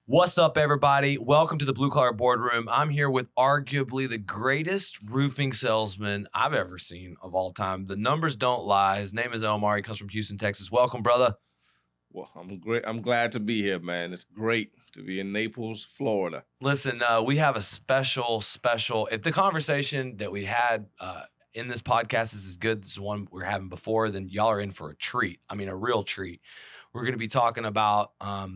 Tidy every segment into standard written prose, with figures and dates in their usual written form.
What's up, everybody? Welcome to the Blue Collar Boardroom. I'm here with arguably the greatest roofing salesman I've ever seen of all time. The numbers don't lie. His name is Omar. He comes from Houston, Texas. Welcome, brother. Well, I'm great. I'm glad to be here, man. It's great to be in Naples, Florida. Listen, we have a special. If the conversation that we had in this podcast is as good as the one we were having before, then y'all are in for a treat. I mean, a real treat. We're going to be talking about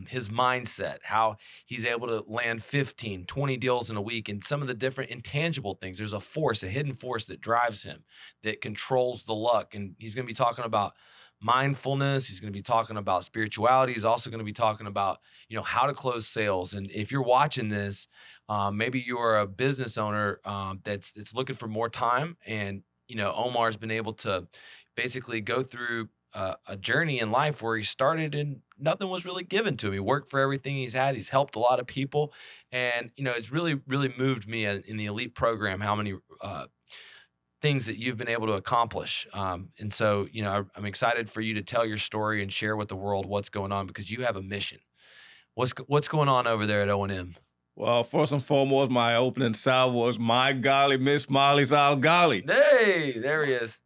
his mindset, how he's able to land 15, 20 deals in a week, and some of the different intangible things. There's a force, a hidden force that drives him, that controls the luck. And he's going to be talking about mindfulness. He's going to be talking about spirituality. He's also going to be talking about, how to close sales. And if you're watching this, maybe you're a business owner that's looking for more time. And, Omar's been able to basically go through a journey in life where he started and nothing was really given to him. He worked for everything he's had. He's helped a lot of people. And, it's really, really moved me in the elite program, how many things that you've been able to accomplish. And so, I'm excited for you to tell your story and share with the world what's going on, because you have a mission. What's going on over there at O&M? Well, first and foremost, my opening salve was "My golly, Miss Molly's Alghali." Hey, there he is.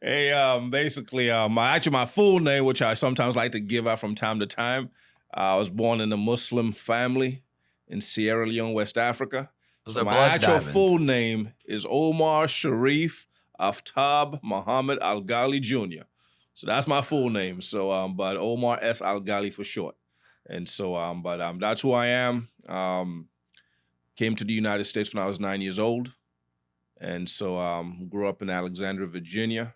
Hey, basically, my full name, which I sometimes like to give out from time to time. I was born in a Muslim family in Sierra Leone, West Africa. Those So are my blood actual diamonds. full name is Omar Sharif Aftab Muhammad Alghali Jr. So that's my full name. So, but Omar S. Alghali for short. And so, that's who I am. Came to the United States when I was 9 years old. And so, grew up in Alexandria, Virginia.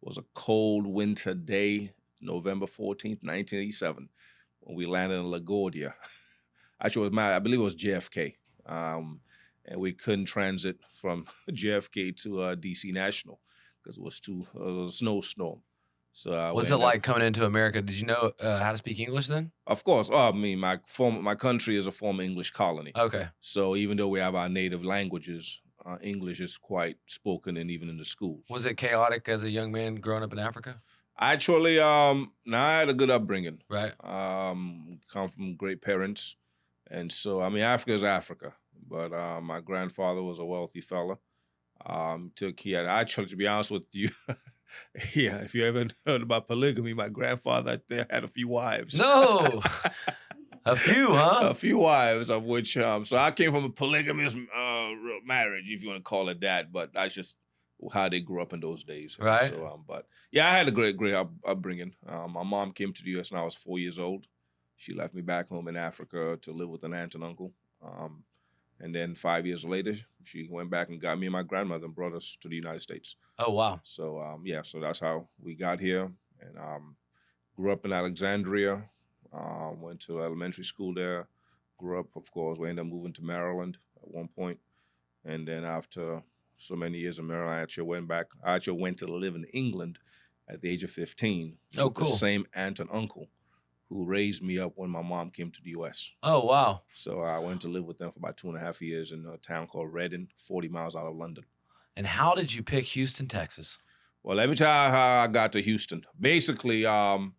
It was a cold winter day, November 14th, 1987, when we landed in LaGuardia. Actually, I believe it was JFK. And we couldn't transit from JFK to DC National because it was a snowstorm. So What's it like coming into America? Did you know how to speak English then? Of course. I mean, my country is a former English colony. Okay. So even though we have our native languages, English is quite spoken and even in the schools. Was it chaotic as a young man growing up in Africa? Actually, I had a good upbringing. Right. Come from great parents. And so, I mean, Africa is Africa. But my grandfather was a wealthy fella. Actually, to be honest with you, yeah, if you ever heard about polygamy, my grandfather there had a few wives. No. A few, huh? A few wives, of which, so I came from a polygamous marriage, if you want to call it that, but that's just how they grew up in those days. Right. So, but yeah, I had a great upbringing. My mom came to the U.S. when I was 4 years old. She left me back home in Africa to live with an aunt and uncle. And then 5 years later, she went back and got me and my grandmother and brought us to the United States. Oh, wow. So, so that's how we got here. And grew up in Alexandria, went to elementary school there. Grew up, of course, we ended up moving to Maryland at one point. And then after so many years in Maryland, I actually went to live in England at the age of 15. Oh, with cool. The same aunt and uncle who raised me up when my mom came to the U.S. Oh, wow. So I went to live with them for about 2.5 years in a town called Reading, 40 miles out of London. And how did you pick Houston, Texas? Well, let me tell you how I got to Houston. Basically, I'm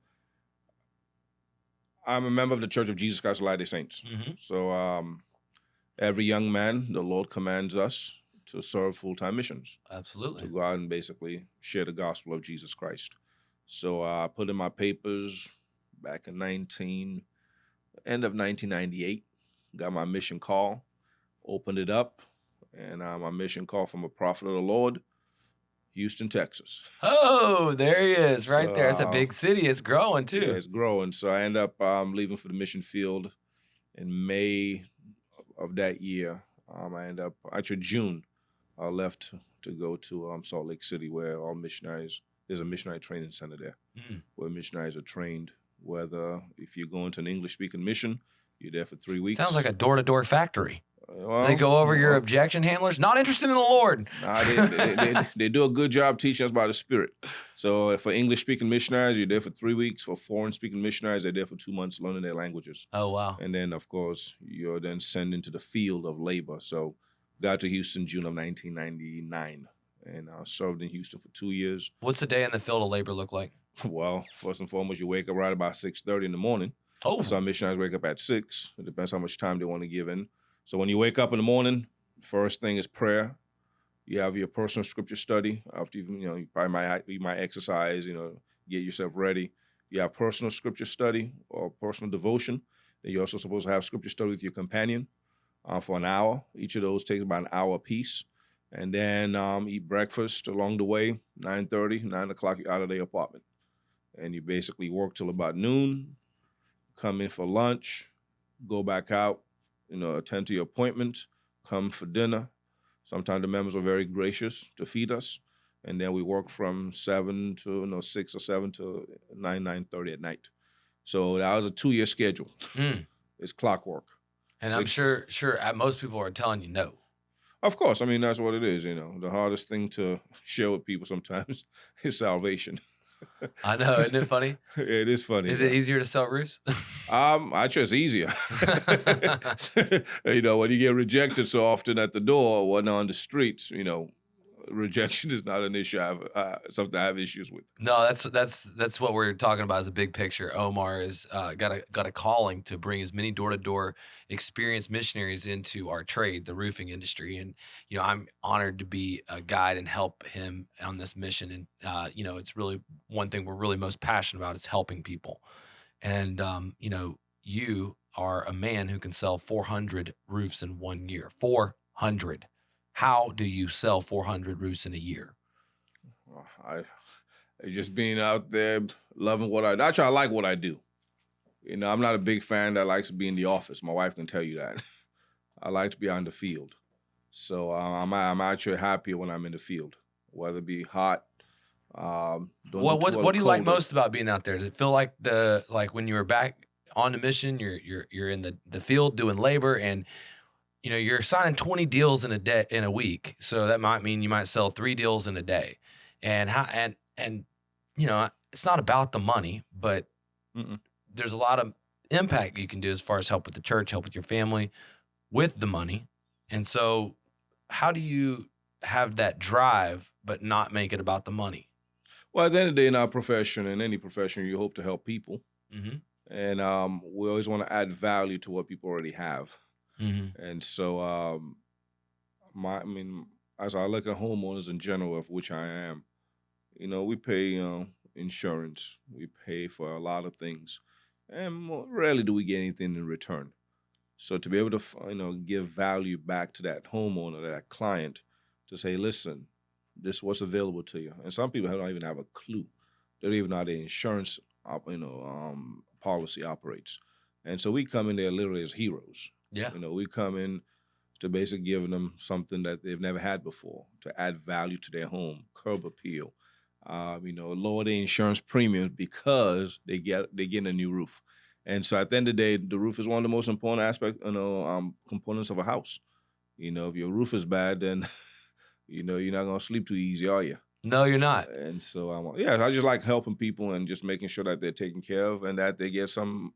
a member of the Church of Jesus Christ of Latter-day Saints. Mm-hmm. So every young man, the Lord commands us to serve full-time missions. Absolutely. To go out and basically share the gospel of Jesus Christ. So I put in my papers back in end of 1998, got my mission call, opened it up, and my mission call from a prophet of the Lord, Houston, Texas. Oh, there he is, right there. It's a big city. It's growing, too. Yeah, it's growing. So I end up leaving for the mission field in May of that year. June, I left to go to Salt Lake City, where all missionaries, there's a missionary training center there, where missionaries are trained. Whether if you go into an English-speaking mission, you're there for 3 weeks. Sounds like a door-to-door factory. They go over your objection handlers. Not interested in the Lord. Nah, they do a good job teaching us about the Spirit. So for English-speaking missionaries, you're there for 3 weeks. For foreign-speaking missionaries, they're there for 2 months learning their languages. Oh, wow. And then, of course, you're then sent into the field of labor. So got to Houston June of 1999. And I served in Houston for 2 years. What's a day in the field of labor look like? Well, first and foremost, you wake up right about 6:30 in the morning. Oh, Some missionaries wake up at 6. It depends how much time they want to give in. So when you wake up in the morning, first thing is prayer. You have your personal scripture study. After you probably might exercise, get yourself ready. You have personal scripture study or personal devotion. Then you're also supposed to have scripture study with your companion for an hour. Each of those takes about an hour apiece. And then eat breakfast along the way, 9:30, 9 o'clock, you're out of the apartment. And you basically work till about noon, come in for lunch, go back out, attend to your appointment, come for dinner. Sometimes the members are very gracious to feed us. And then we work from 7 to 6 or 7 to 9:30 at night. So that was a 2-year schedule. It's clockwork. And I'm sure most people are telling you no. Of course. I mean, that's what it is. The hardest thing to share with people sometimes is salvation. I know. Isn't it funny? It is funny. Is it easier to sell roofs? Actually, it's easier. When you get rejected so often at the door or on the streets, rejection is not an issue. Something I have issues with. No, that's what we're talking about as a big picture. Omar is got a calling to bring as many door-to-door experienced missionaries into our trade, the roofing industry, and I'm honored to be a guide and help him on this mission. And it's really one thing we're really most passionate about is helping people. And you are a man who can sell 400 roofs in 1 year. 400. How do you sell 400 roofs in a year? I just being out there, loving what I do. Actually, I like what I do. I'm not a big fan that likes to be in the office. My wife can tell you that. I like to be on the field. So I'm actually happier when I'm in the field, whether it be hot. What do you like most about being out there? Does it feel like when you were back on the mission, you're in the field doing labor and you're signing 20 deals in a week. So that might mean you might sell 3 deals in a day. And it's not about the money, but there's a lot of impact you can do as far as help with the church, help with your family, with the money. And so how do you have that drive, but not make it about the money? Well, at the end of the day, in our profession, in any profession, you hope to help people. Mm-hmm. And we always want to add value to what people already have. Mm-hmm. And so, as I look at homeowners in general, of which I am, we pay insurance, we pay for a lot of things, and rarely do we get anything in return. So to be able to, give value back to that homeowner, that client, to say, listen, this is what's available to you. And some people don't even have a clue. They don't even know how the insurance, policy operates. And so we come in there literally as heroes. Yeah. We come in to basically give them something that they've never had before, to add value to their home, curb appeal, lower the insurance premiums because they get a new roof. And so at the end of the day, the roof is one of the most important components of a house. If your roof is bad, then, you're not going to sleep too easy, are you? No, you're not. And so, I just like helping people and just making sure that they're taken care of and that they get something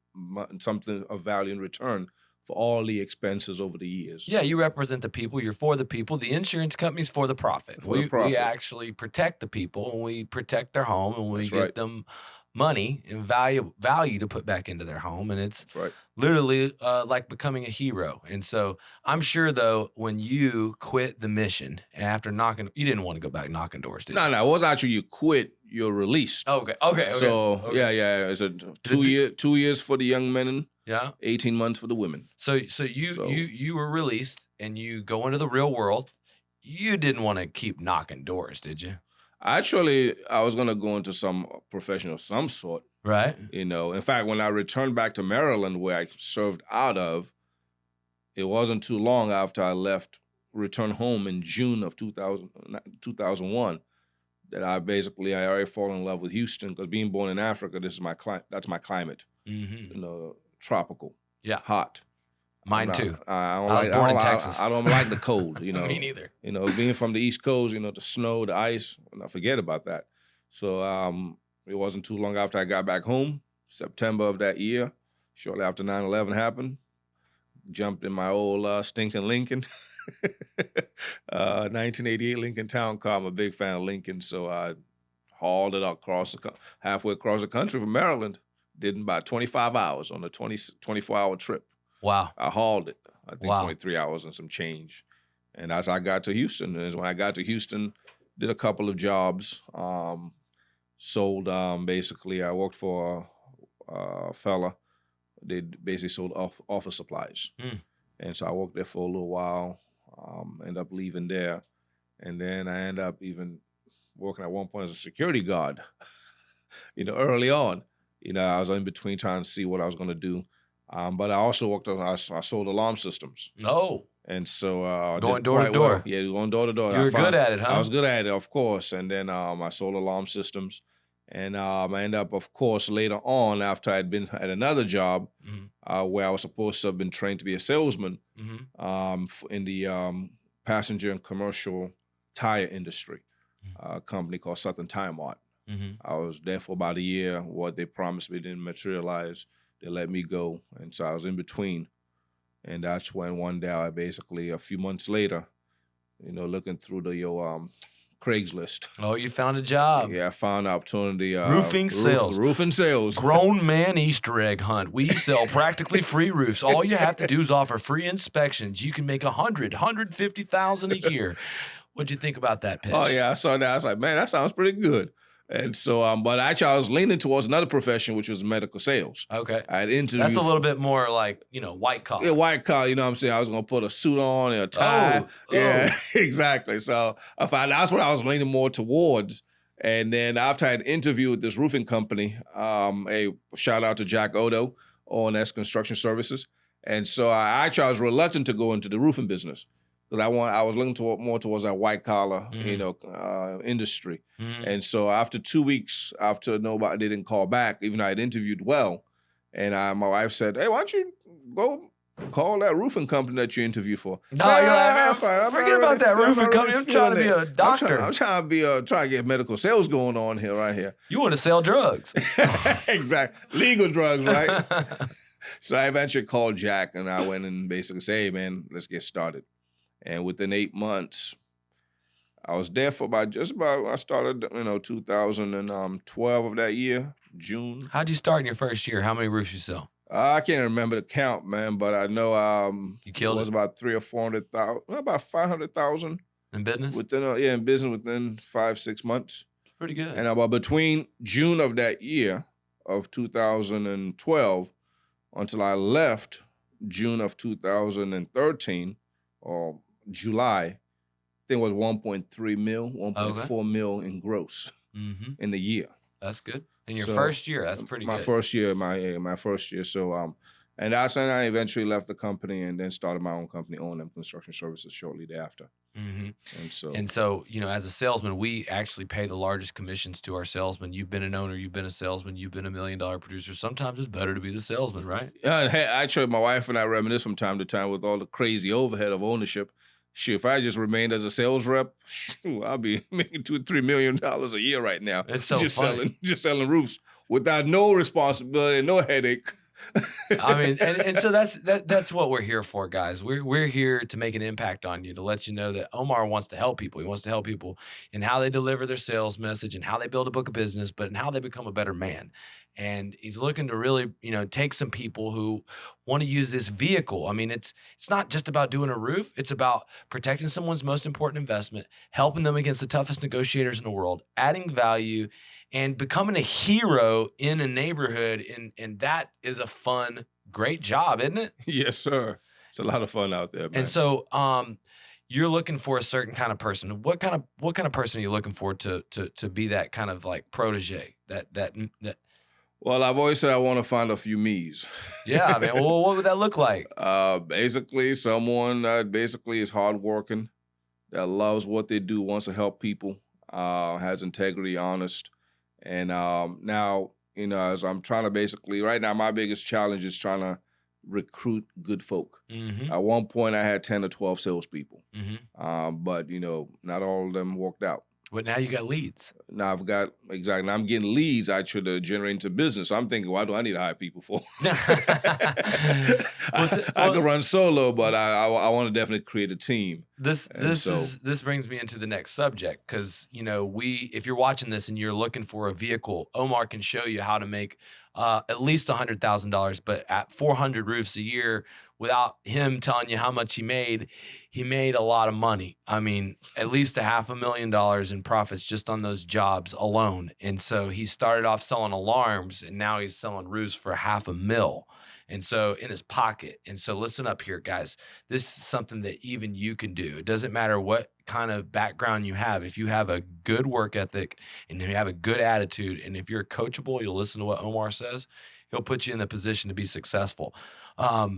of value in return for all the expenses over the years. Yeah, you represent the people. You're for the people. The insurance company's for the profit. We actually protect the people, and we protect their home, and we get them money and value to put back into their home. And it's literally like becoming a hero. And so I'm sure, though, when you quit the mission after you didn't want to go back knocking doors, did you? No, it wasn't actually you quit. You're released. Okay. So, yeah. It's a 2 years for the young men. Yeah. 18 months for the women. So you were released and you go into the real world. You didn't want to keep knocking doors, did you? Actually, I was going to go into some profession of some sort. Right. In fact, when I returned back to Maryland, where I served out of, it wasn't too long after I returned home in June of 2001, that I already fall in love with Houston, because being born in Africa, that's my climate. Mm-hmm. Tropical. Yeah. Hot. Mine too. I was born in Texas. I don't like the cold, Me neither. Being from the East Coast, the snow, the ice, I forget about that. So it wasn't too long after I got back home, September of that year, shortly after 9/11 happened, jumped in my old stinking Lincoln, 1988 Lincoln Town Car. I'm a big fan of Lincoln, so I hauled it halfway across the country from Maryland Did about 25 hours on a 24-hour trip. Wow. I hauled it. I think Wow. 23 hours and some change. And as I got to Houston, is when I got to Houston, did a couple of jobs. Sold, basically, I worked for a fella. They basically sold office supplies. And so I worked there for a little while, ended up leaving there. And then I ended up even working at one point as a security guard, early on. I was in between trying to see what I was going to do. But I also worked on, I sold alarm systems. Oh. And so going door to door. Well. Yeah, going door to door. You were good at it, huh? I was good at it, of course. And then I sold alarm systems. And I ended up, of course, later on, after I'd been at another job where I was supposed to have been trained to be a salesman in the passenger and commercial tire industry, a company called Southern Tire Mart. I was there for about a year. What they promised me didn't materialize. They let me go. And so I was in between. And that's when one day, I basically, a few months later, looking through the Craigslist. Oh, you found a job. Yeah, I found an opportunity. Roofing sales. Roofing sales. Grown man Easter egg hunt. We sell practically free roofs. All you have to do is offer free inspections. You can make $150,000 a year. What'd you think about that pitch? Oh, yeah, I saw that. I was like, man, that sounds pretty good. And so, but actually, I was leaning towards another profession, which was medical sales. Okay. I had interviewed. That's a little bit more like, white collar. Yeah, white collar, you know what I'm saying? I was going to put a suit on and a tie. Yeah, exactly. So I found that's what I was leaning more towards. And then after I had interviewed with this roofing company, a shout out to Jack Odo, O&S Construction Services. And so I was reluctant to go into the roofing business. Because I was looking more towards that white collar, industry. And so after 2 weeks, after nobody didn't call back, even though I had interviewed well, and my wife said, "Hey, why don't you go call that roofing company that you interviewed for?" No, you're like, man, forget about that roofing company. I'm trying to be a doctor. I'm trying to get medical sales going on here, right here. You want to sell drugs? Exactly, legal drugs, right? So I eventually called Jack, and I went and basically said, "Hey, man, let's get started." And within 8 months, I was there for I started, 2012 of that year, June. How'd you start in your first year? How many roofs you sell? I can't remember the count, man, but I know you killed it was about 300,000 or 400,000, about 500,000 in business. In business within 5-6 months. It's pretty good. And about between June of that year of 2012 until I left June of 2013 or July, I think it was 1.3 mil, 1.4 mil in gross in the year. That's good. In your first year, that's pretty good. My first year. So, and that's when I eventually left the company and then started my own company, O&M Construction Services, shortly thereafter. And so, as a salesman, we actually pay the largest commissions to our salesmen. You've been an owner, you've been a salesman, you've been $1 million producer. Sometimes it's better to be the salesman, right? Yeah. Hey, actually, my wife and I reminisce from time to time with all the crazy overhead of ownership. Shoot, if I just remained as a sales rep, I'll be making $2 or $3 million a year right now. It's so funny. selling roofs without no responsibility, no headache. I mean, and so that's what we're here for, guys. We're here to make an impact on you, to let you know that Omar wants to help people. He wants to help people in how they deliver their sales message and how they build a book of business, but in how they become a better man. And he's looking to really, take some people who want to use this vehicle. I mean, it's not just about doing a roof. It's about protecting someone's most important investment, helping them against the toughest negotiators in the world, adding value, and becoming a hero in a neighborhood. And that is a fun, great job, isn't it? Yes, sir. It's a lot of fun out there, man. And so you're looking for a certain kind of person. What kind of person are you looking for to be that kind of like protege? That Well, I've always said I want to find a few me's. Yeah, man. Well, what would that look like? Basically, someone that basically is hardworking, that loves what they do, wants to help people, has integrity, honest. And now, as I'm trying to basically, right now, my biggest challenge is trying to recruit good folk. At one point, I had 10 or 12 salespeople, but, not all of them worked out. But now you got leads. Now I'm getting leads actually to generate into business. So I'm thinking, why do I need to hire people for? I could run solo, but I want to definitely create a team. This brings me into the next subject because if you're watching this and you're looking for a vehicle, Omar can show you how to make at least $100,000, but at 400 roofs a year, without him telling you how much he made a lot of money. I mean, at least $500,000 in profits just on those jobs alone. And so he started off selling alarms, and now he's selling roofs for $500,000. And so in his pocket. And so listen up here, guys. This is something that even you can do. It doesn't matter what kind of background you have. If you have a good work ethic and you have a good attitude, and if you're coachable, you'll listen to what Omar says, he'll put you in the position to be successful.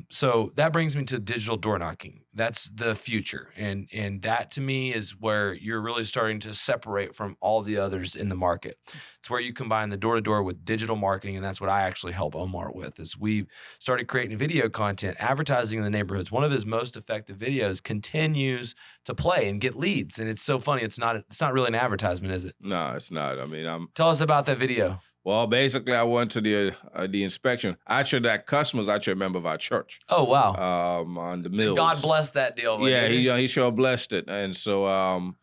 So that brings me to digital door knocking. That's the future. And that to me is where you're really starting to separate from all the others in the market. It's where you combine the door-to-door with digital marketing. And that's what I actually help Omar with, is we've started creating video content, advertising in the neighborhoods. One of his most effective videos continues to play and get leads. And it's so funny. It's not really an advertisement, is it? No, it's not. I mean, Tell us about that video. Well, basically, I went to the inspection. Actually, that customer's actually a member of our church. Oh, wow. On the mills. God bless that deal. Yeah, he sure blessed it. And so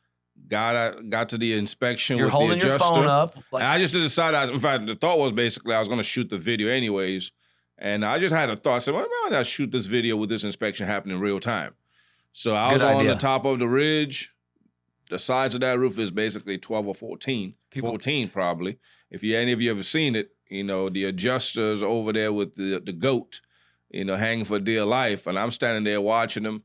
got to the inspection You're with holding the adjuster. your phone up. And I just decided, in fact, the thought was basically I was going to shoot the video anyways. And I just had a thought. I said, well, why don't I shoot this video with this inspection happening in real time? So I was on the top of the ridge. The size of that roof is basically 12 or 14. 14 probably. If any of you ever seen it, the adjuster's over there with the goat, hanging for dear life. And I'm standing there watching him.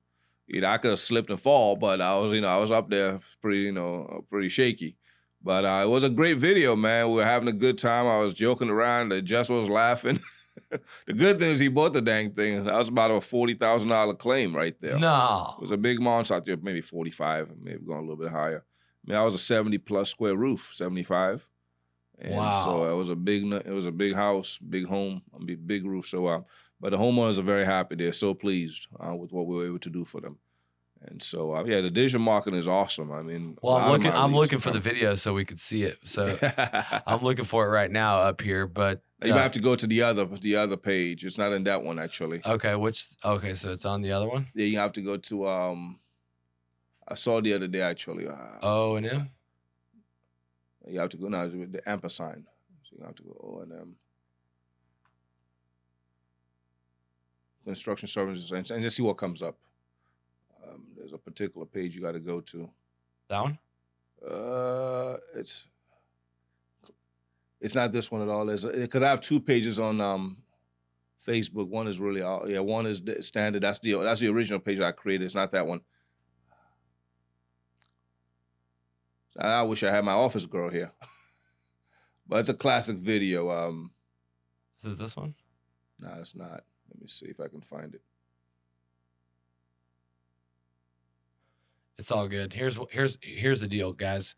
I could have slipped and fall, but I was up there pretty shaky. But it was a great video, man. We were having a good time. I was joking around. The adjuster was laughing. The good thing is he bought the dang thing. That was about a $40,000 claim right there. No. It was a big monster out there, maybe 45, maybe going a little bit higher. I mean, that was a 70-plus square roof, 75. And wow. So it was a big house, big home, big roof. So, but the homeowners are very happy. They're so pleased with what we were able to do for them. And so, the digital marketing is awesome. I mean, well, I'm looking for the video so we could see it. So I'm looking for it right now up here. But you might have to go to the other page. It's not in that one actually. Okay, so it's on the other one. Yeah, you have to go to. I saw the other day actually. O&M. You have to go now with the ampersand. So you have to go O&M. Construction services, and just see what comes up. There's a particular page you got to go to. That one? It's not this one at all. Because I have two pages on Facebook. One is really one is standard. That's the original page I created. It's not that one. I wish I had my office girl here. But it's a classic video. Is it this one? No, it's not. Let me see if I can find it. It's all good. Here's the deal, guys.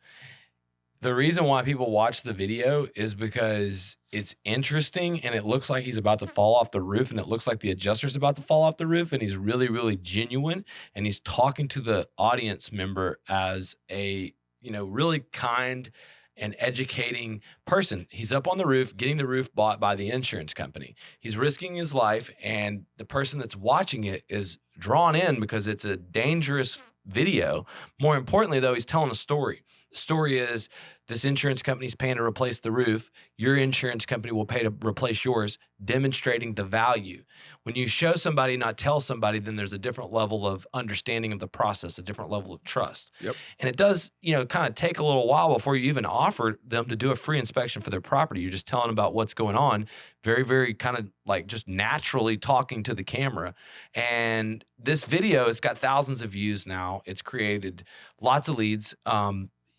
The reason why people watch the video is because it's interesting and it looks like he's about to fall off the roof, and it looks like the adjuster's about to fall off the roof, and he's really, really genuine, and he's talking to the audience member as a really kind and educating person. He's up on the roof, getting the roof bought by the insurance company. He's risking his life, and the person that's watching it is drawn in because it's a dangerous video. More importantly, though, he's telling a story. The story is this insurance company's paying to replace the roof. Your insurance company will pay to replace yours, demonstrating the value. When you show somebody, not tell somebody, then there's a different level of understanding of the process, a different level of trust. Yep. And it does, kind of take a little while before you even offer them to do a free inspection for their property. You're just telling about what's going on, very, very kind of like just naturally talking to the camera. And this video, it's got thousands of views now. It's created lots of leads.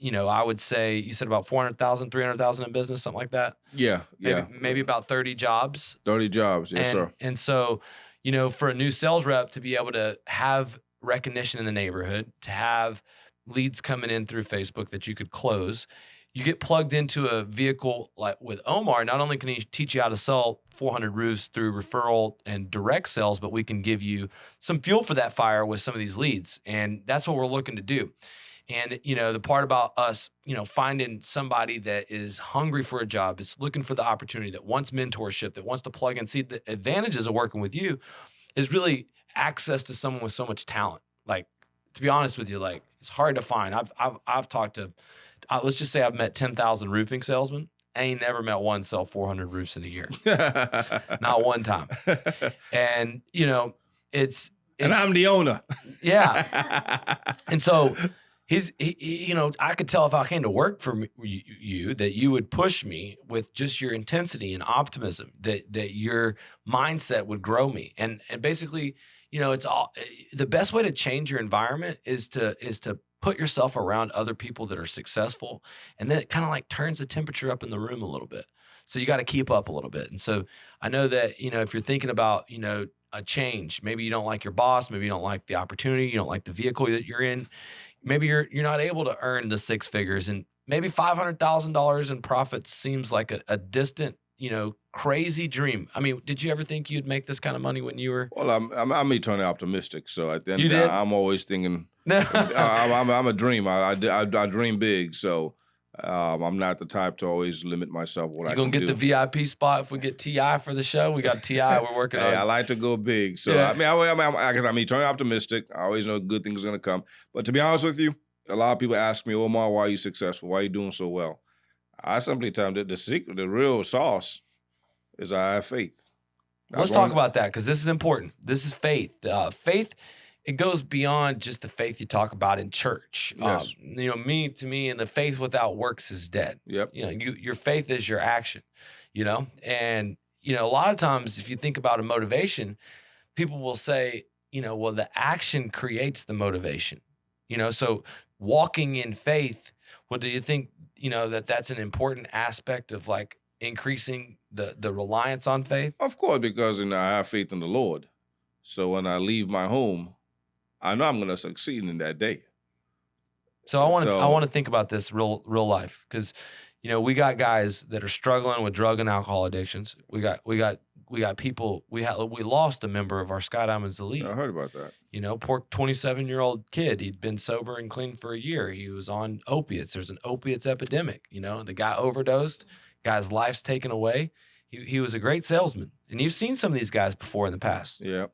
I would say you said about 400,000, 300,000 in business, something like that. Yeah. Maybe about 30 jobs. 30 jobs, yes, sir. And so, for a new sales rep to be able to have recognition in the neighborhood, to have leads coming in through Facebook that you could close, you get plugged into a vehicle like with Omar. Not only can he teach you how to sell 400 roofs through referral and direct sales, but we can give you some fuel for that fire with some of these leads. And that's what we're looking to do. And, the part about us, finding somebody that is hungry for a job, is looking for the opportunity, that wants mentorship, that wants to plug in. See, the advantages of working with you is really access to someone with so much talent. Like, to be honest with you, like, it's hard to find. I've talked to, let's just say I've met 10,000 roofing salesmen, I ain't never met one sell 400 roofs in a year. Not one time. And, you know, it's and I'm the owner. Yeah. And so you know, I could tell if I came to work for you that you would push me with just your intensity and optimism, that your mindset would grow me. And basically, you know, it's all the best way to change your environment is to put yourself around other people that are successful. And then it kind of like turns the temperature up in the room a little bit. So you got to keep up a little bit. And so I know that, you know, if you're thinking about, you know, a change, maybe you don't like your boss, maybe you don't like the opportunity, you don't like the vehicle that you're in, maybe you're not able to earn the six figures, and maybe $500,000 in profits seems like a distant, you know, crazy dream. I mean, did you ever think you'd make this kind of money when you were? Well, I'm eternally optimistic. So at the end You of the did? day, I'm always thinking. I'm a dreamer. I dream big. So I'm not the type to always limit myself. What I can do. You gonna get the VIP spot if we get T.I. for the show? We got T.I. We're working on. I like to go big. So Yeah. I mean, I guess I'm eternally optimistic. I always know good things are gonna come. But to be honest with you, a lot of people ask me, Omar, why are you successful? Why are you doing so well? I simply tell them that the secret, the real sauce, is I have faith. Let's talk about that, because this is important. This is faith. Faith, it goes beyond just the faith you talk about in church. Yes. You know, to me, and the faith without works is dead. Yep. You know, your faith is your action. You know, and you know, a lot of times if you think about a motivation, people will say, you know, well, the action creates the motivation. You know, so walking in faith. Well, do you think, you know, that's an important aspect of like increasing the reliance on faith? Of course, because I have faith in the Lord. So when I leave my home, I know I'm going to succeed in that day. So I want to think about this real life, because, you know, we got guys that are struggling with drug and alcohol addictions. We got people. We lost a member of our Sky Diamonds Elite. I heard about that. You know, poor 27-year-old kid. He'd been sober and clean for a year. He was on opiates. There's an opiates epidemic. You know, the guy overdosed. Guy's life's taken away. He was a great salesman, and you've seen some of these guys before in the past. Yeah.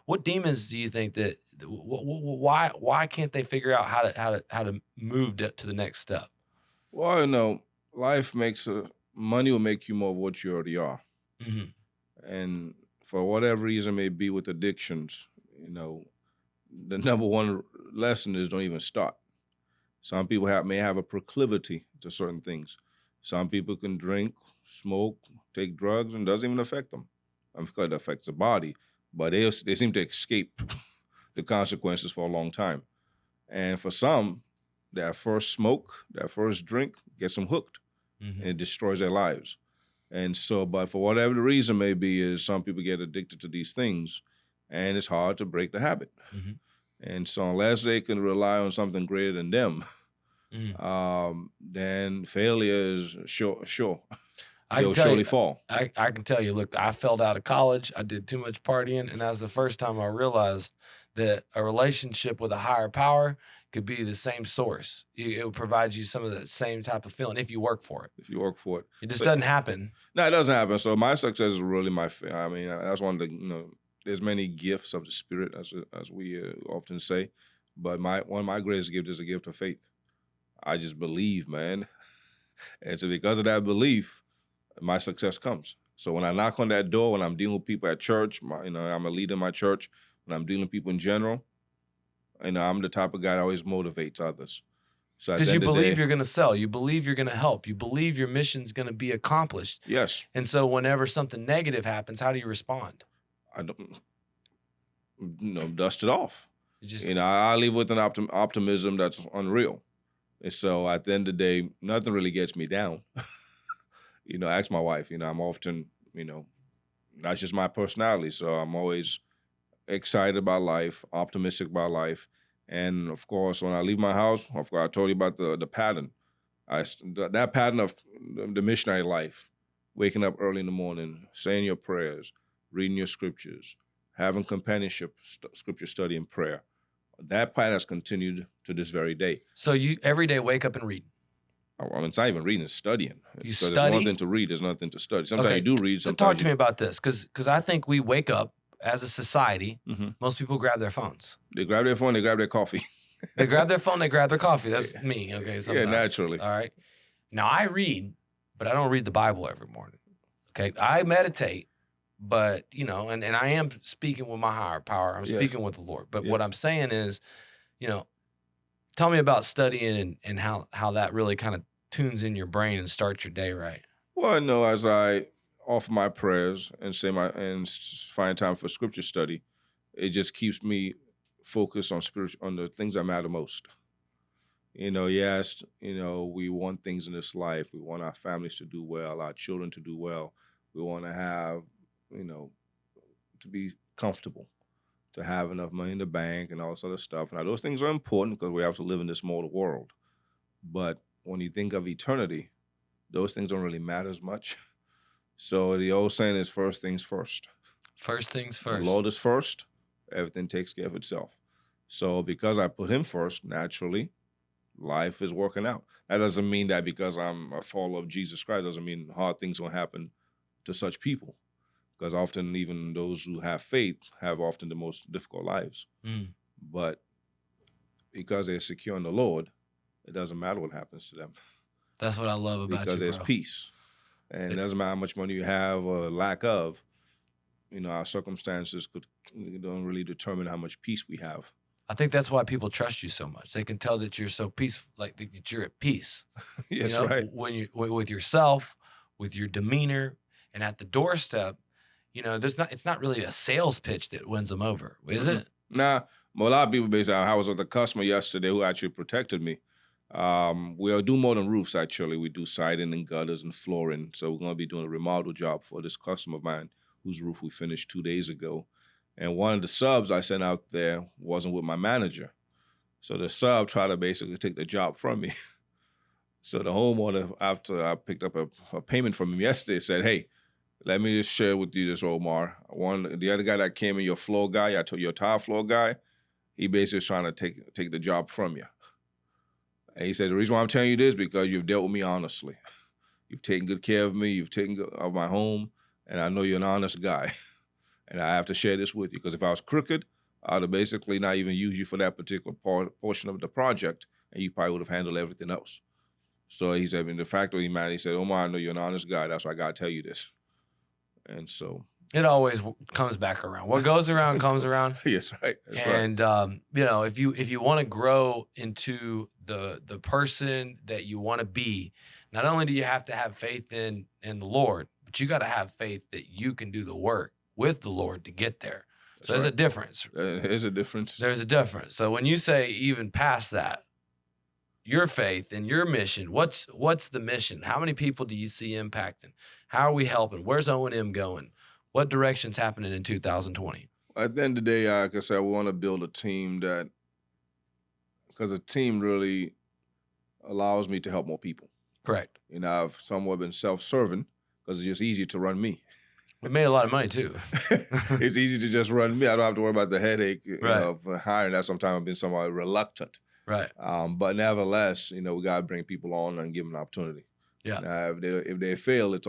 What demons do you think that? Why can't they figure out how to move to the next step? Well, you know, life money will make you more of what you already are. Mm-hmm. And for whatever reason may be with addictions, you know, the number one lesson is don't even start. Some people may have a proclivity to certain things. Some people can drink, smoke, take drugs, and it doesn't even affect them. Because it affects the body, but they seem to escape the consequences for a long time. And for some, that first smoke, that first drink gets them hooked, Mm-hmm. and it destroys their lives. And so, but for whatever the reason may be, is some people get addicted to these things, and it's hard to break the habit. Mm-hmm. And so unless they can rely on something greater than them, Mm-hmm. then failure is sure. They'll surely fall. I can tell you, look, I failed out of college. I did too much partying, and that was the first time I realized that a relationship with a higher power could be the same source. It will provide you some of the same type of feeling if you work for it. If you work for it. It just doesn't happen. No, it doesn't happen. So my success is really I mean, that's one of the, you know, there's many gifts of the Spirit, as we often say, but one of my greatest gifts is a gift of faith. I just believe, man. And so because of that belief, my success comes. So when I knock on that door, when I'm dealing with people at church, I'm a leader in my church, when I'm dealing with people in general, you know, I'm the type of guy that always motivates others. So because you believe you're going to sell, you believe you're going to help, you believe your mission's going to be accomplished. Yes. And so whenever something negative happens, how do you respond? I don't, dust it off. You know, I leave with an optimism that's unreal. And so at the end of the day, nothing really gets me down. You know, ask my wife. You know, I'm often, you know, that's just my personality. So I'm always excited about life, optimistic about life. And of course, when I leave my house, of course, I told you about the pattern. That pattern of the missionary life, waking up early in the morning, saying your prayers, reading your scriptures, having companionship, scripture study and prayer. That pattern has continued to this very day. So you every day wake up and read? I mean, it's not even reading, it's studying. You so study? There's one thing to read, there's nothing to study. Sometimes you do read. So talk to me about this, because I think we wake up as a society, most people grab their phones. They grab their phone, they grab their coffee. They grab their phone, they grab their coffee. That's me, okay? Yeah, naturally. All right. Now, I read but I don't read the Bible every morning. Okay. I meditate, but and I am speaking with my higher power. I'm Yes. speaking with the Lord. But what Yes. I'm saying is, tell me about studying and how that really kind of tunes in your brain and starts your day right. Well, no, as I offer my prayers and find time for scripture study, it just keeps me focused on the things that matter most. Yes, we want things in this life. We want our families to do well, our children to do well. We want to have, to be comfortable, to have enough money in the bank and all this other stuff. Now, those things are important because we have to live in this mortal world. But when you think of eternity, those things don't really matter as much. So the old saying is first things first. First things The first. Lord is first. Everything takes care of itself. So because I put him first, naturally, life is working out. That doesn't mean that because I'm a follower of Jesus Christ, doesn't mean hard things will happen to such people. Because often even those who have faith have often the most difficult lives. But because they're secure in the Lord, it doesn't matter what happens to them. That's what I love about you, because there's bro. peace. And it doesn't matter how much money you have or lack of, our circumstances don't really determine how much peace we have. I think that's why people trust you so much. They can tell that you're so peaceful, like that you're at peace. Yes, right. When you with yourself, with your demeanor, and at the doorstep, it's not really a sales pitch that wins them over, is it? Nah, well, a lot of people basically. I was with a customer yesterday who actually protected me. We'll do more than roofs, actually. We do siding and gutters and flooring. So we're going to be doing a remodel job for this customer of mine whose roof we finished 2 days ago. And one of the subs I sent out there wasn't with my manager. So the sub tried to basically take the job from me. So the homeowner, after I picked up a payment from him yesterday, said, hey, let me just share with you this, Omar. The other guy that came in, your floor guy, your tile floor guy, he basically is trying to take the job from you. And he said, the reason why I'm telling you this is because you've dealt with me honestly. You've taken good care of me. You've taken good of my home. And I know you're an honest guy. And I have to share this with you. Because if I was crooked, I'd have basically not even used you for that particular portion of the project. And you probably would have handled everything else. So he said, in the fact of the matter, he said, Omar, I know you're an honest guy. That's why I got to tell you this. And so it always comes back around. What goes around comes around. Yes, right. That's and right. If you want to grow into the person that you want to be, not only do you have to have faith in the Lord, but you got to have faith that you can do the work with the Lord to get there. So there's a difference. There's a difference. There's a difference. So when you say even past that, your faith and your mission, what's the mission? How many people do you see impacting? How are we helping? Where's O&M going? What direction's happening in 2020? At the end of the day, like I said, we want to build a team because a team really allows me to help more people. Correct. I've somewhat been self-serving because it's just easier to run me. We made a lot of money too. It's easy to just run me. I don't have to worry about the headache Right. of hiring. That sometimes I've been somewhat reluctant. Right. But nevertheless, we got to bring people on and give them an opportunity. Yeah. Now, if they fail, it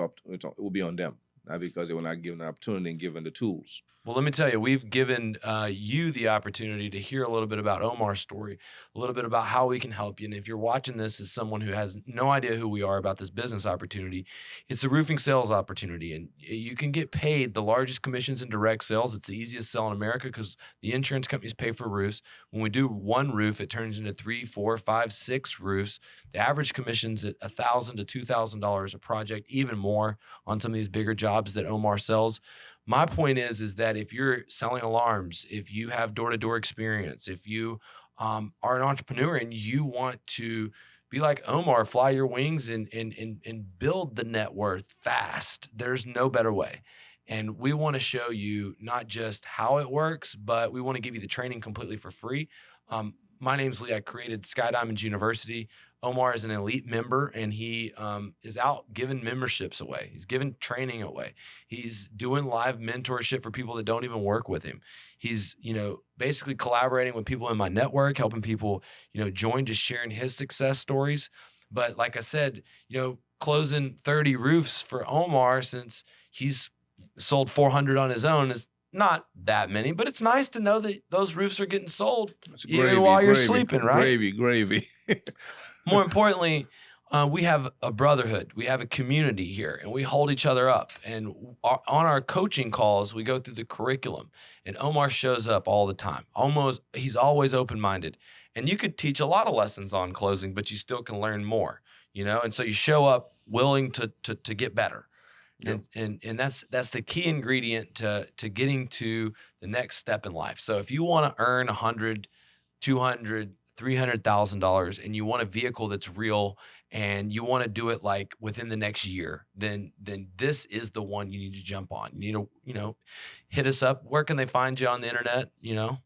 will be on them. Not because they were not given an opportunity and given the tools. Well, let me tell you, we've given you the opportunity to hear a little bit about Omar's story, a little bit about how we can help you. And if you're watching this as someone who has no idea who we are about this business opportunity, it's a roofing sales opportunity. And you can get paid the largest commissions in direct sales. It's the easiest sell in America because the insurance companies pay for roofs. When we do one roof, it turns into 3, 4, 5, 6 roofs. The average commission's at $1,000 to $2,000 a project, even more on some of these bigger jobs that Omar sells. My point is that if you're selling alarms, if you have door-to-door experience, if you are an entrepreneur and you want to be like Omar, fly your wings and build the net worth fast, there's no better way. And we want to show you not just how it works, but we want to give you the training completely for free. My name's Lee. I created Sky Diamonds University. Omar is an elite member, and he is out giving memberships away. He's giving training away. He's doing live mentorship for people that don't even work with him. He's, basically collaborating with people in my network, helping people, join, just sharing his success stories. But like I said, closing 30 roofs for Omar since he's sold 400 on his own is not that many, but it's nice to know that those roofs are getting sold even while you're sleeping, right? Gravy. More importantly, We have a brotherhood. We have a community here, and we hold each other up. And on our coaching calls, we go through the curriculum, and Omar shows up all the time. He's always open-minded. And you could teach a lot of lessons on closing, but you still can learn more, And so you show up willing to get better. Yep. And that's the key ingredient to getting to the next step in life. So if you want to earn $100, $200, $300,000 and you want a vehicle that's real and you want to do it like within the next year, then this is the one you need to jump on. You need to, hit us up. Where can they find you on the internet?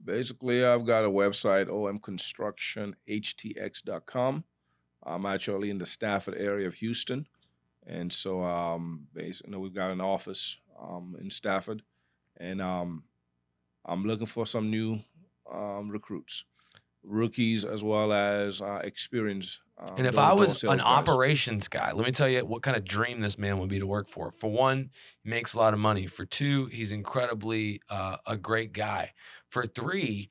Basically, I've got a website, omconstructionhtx.com. I'm actually in the Stafford area of Houston. And so basically, we've got an office in Stafford, and I'm looking for some new recruits. Rookies as well as experience. And if I was an operations guy, let me tell you what kind of dream this man would be to work for. For one, he makes a lot of money. For two, he's incredibly a great guy. For three,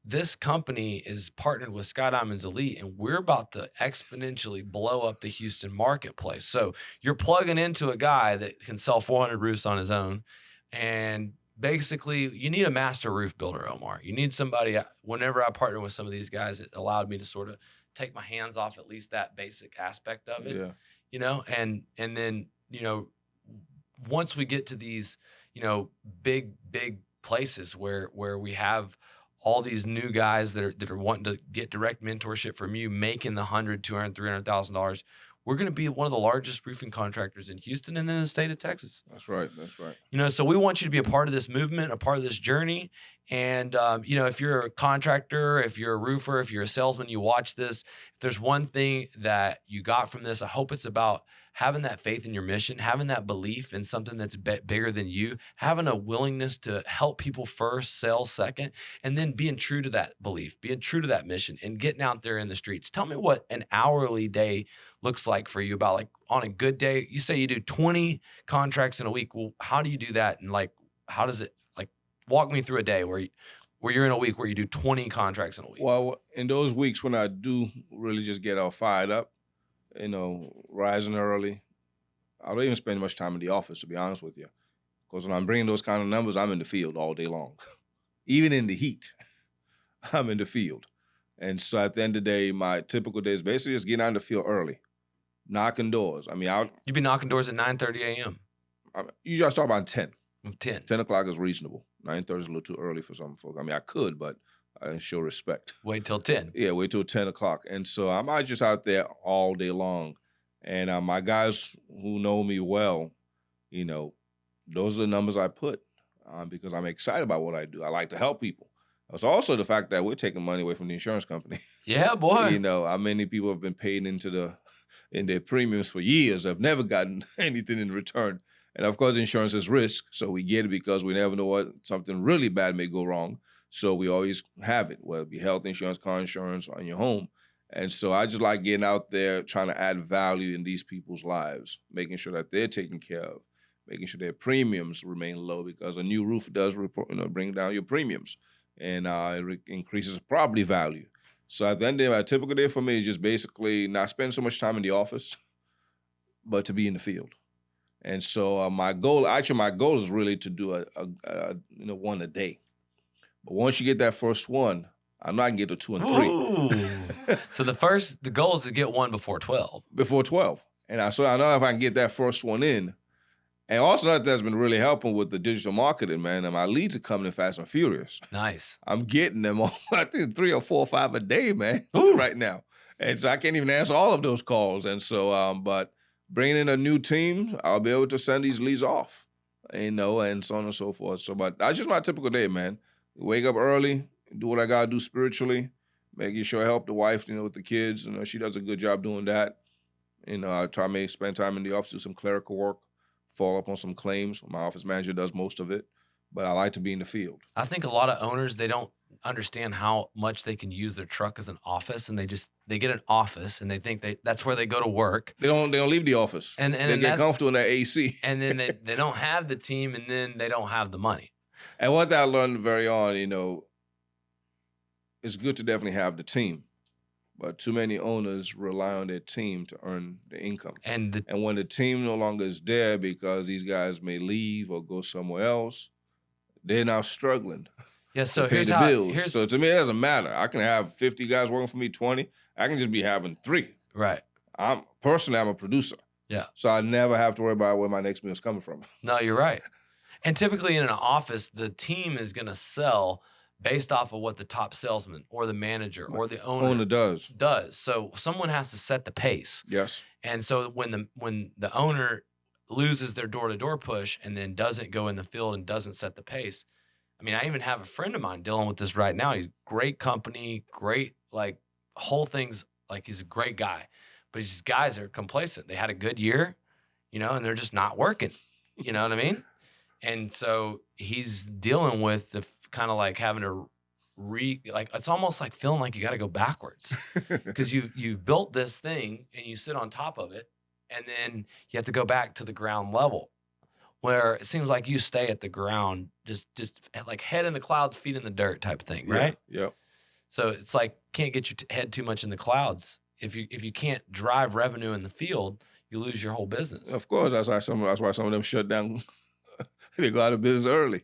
this company is partnered with Sky Diamonds Elite, and we're about to exponentially blow up the Houston marketplace. So you're plugging into a guy that can sell 400 roofs on his own, and basically, you need a master roof builder, Omar. You need somebody. Whenever I partnered with some of these guys, it allowed me to sort of take my hands off at least that basic aspect of it. Yeah. And then once we get to these big places where we have all these new guys that are wanting to get direct mentorship from you, making the $100,000, $200,000, $300,000. We're going to be one of the largest roofing contractors in Houston and in the state of Texas. That's right. That's right. So we want you to be a part of this movement, a part of this journey. And, if you're a contractor, if you're a roofer, if you're a salesman, you watch this, if there's one thing that you got from this, I hope it's about having that faith in your mission, having that belief in something that's bigger than you, having a willingness to help people first, sell second, and then being true to that belief, being true to that mission, and getting out there in the streets. Tell me what an hourly day looks like for you. About like on a good day, you say you do 20 contracts in a week. Well, how do you do that? And like, how does it, like, walk me through a day where you're in a week where you do 20 contracts in a week? Well, in those weeks when I do really just get all fired up, rising early, I don't even spend much time in the office, to be honest with you. Because when I'm bringing those kind of numbers, I'm in the field all day long. Even in the heat, I'm in the field. And so at the end of the day, my typical day is basically just getting out in the field early, knocking doors. You've been knocking doors at 9:30 a.m. Usually I start about 10. 10. 10 o'clock is reasonable. 9:30 is a little too early for some folks. I could, but I show respect. Wait till 10. Yeah, wait till 10 o'clock. And so I'm just out there all day long. And my guys who know me well, those are the numbers I put because I'm excited about what I do. I like to help people. It's also the fact that we're taking money away from the insurance company. Yeah, boy. How many people have been paid in their premiums for years, have never gotten anything in return. And of course, insurance is risk, so we get it because we never know what something really bad may go wrong. So we always have it, whether it be health insurance, car insurance, on your home. And so I just like getting out there, trying to add value in these people's lives, making sure that they're taken care of, making sure their premiums remain low, because a new roof does bring down your premiums, and it increases property value. So at the end of the day, a typical day for me is just basically not spend so much time in the office, but to be in the field. And so my goal is really to do a one a day. But once you get that first one, I know I can get to 2 and 3. Ooh. So the goal is to get one before 12. Before 12. And I know if I can get that first one in. And also that's been really helping with the digital marketing, man. And my leads are coming in fast and furious. Nice. I'm getting them all, I think 3 or 4 or 5 a day, man, right now. And so I can't even answer all of those calls. And so, but bringing in a new team, I'll be able to send these leads off, and so on and so forth. So, but that's just my typical day, man. Wake up early, do what I got to do spiritually, making sure I help the wife, with the kids. She does a good job doing that. I try to spend time in the office, do some clerical work, follow up on some claims. My office manager does most of it, but I like to be in the field. I think a lot of owners, they don't understand how much they can use their truck as an office, and they get an office and they think that's where they go to work. They don't leave the office. And they get comfortable in that AC. And then they don't have the team, and then they don't have the money. And what I learned very on, it's good to definitely have the team, but too many owners rely on their team to earn the income. And And when the team no longer is there because these guys may leave or go somewhere else, they're now struggling yeah, to so pay here's the how bills. So to me, it doesn't matter. I can have 50 guys working for me, 20. I can just be having 3. right. I'm a producer. Yeah. So I never have to worry about where my next meal is coming from. No, you're right. And typically in an office, the team is going to sell based off of what the top salesman or the manager or the owner does. So someone has to set the pace. Yes. And so when the owner loses their door-to-door push and then doesn't go in the field and doesn't set the pace. I mean, I even have a friend of mine dealing with this right now. He's great company, great, like whole thing's like he's a great guy. But these guys are complacent. They had a good year, and they're just not working. You know what I mean? And so he's dealing with the kind of like having to like it's almost like feeling like you got to go backwards because you've built this thing and you sit on top of it, and then you have to go back to the ground level, where it seems like you stay at the ground, just like head in the clouds, feet in the dirt type of thing, right? Yeah. So it's like can't get your head too much in the clouds. If you can't drive revenue in the field, you lose your whole business. Of course, that's why some of them shut down. They go out of business early.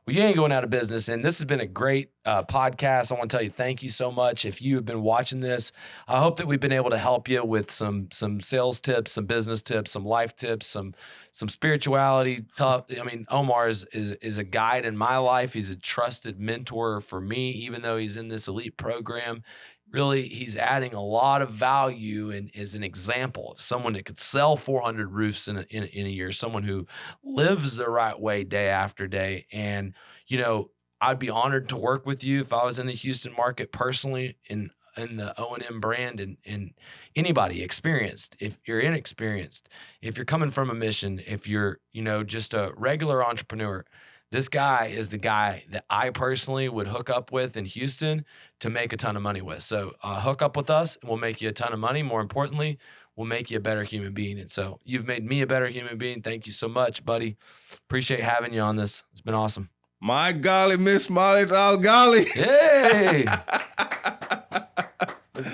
Well, you ain't going out of business, and this has been a great podcast. I want to tell you thank you so much. If you have been watching this, I hope that we've been able to help you with some sales tips, some business tips, some life tips, some spirituality. I mean, Omar is a guide in my life. He's a trusted mentor for me, even though he's in this elite program. Really, he's adding a lot of value and is an example of someone that could sell 400 roofs in a year, someone who lives the right way day after day. And, I'd be honored to work with you if I was in the Houston market personally in the O&M brand and anybody experienced, if you're inexperienced, if you're coming from a mission, if you're, just a regular entrepreneur. This guy is the guy that I personally would hook up with in Houston to make a ton of money with. So hook up with us and we'll make you a ton of money. More importantly, we'll make you a better human being. And so you've made me a better human being. Thank you so much, buddy. Appreciate having you on this. It's been awesome. My golly, Miss Molly, it's Alghali. Hey.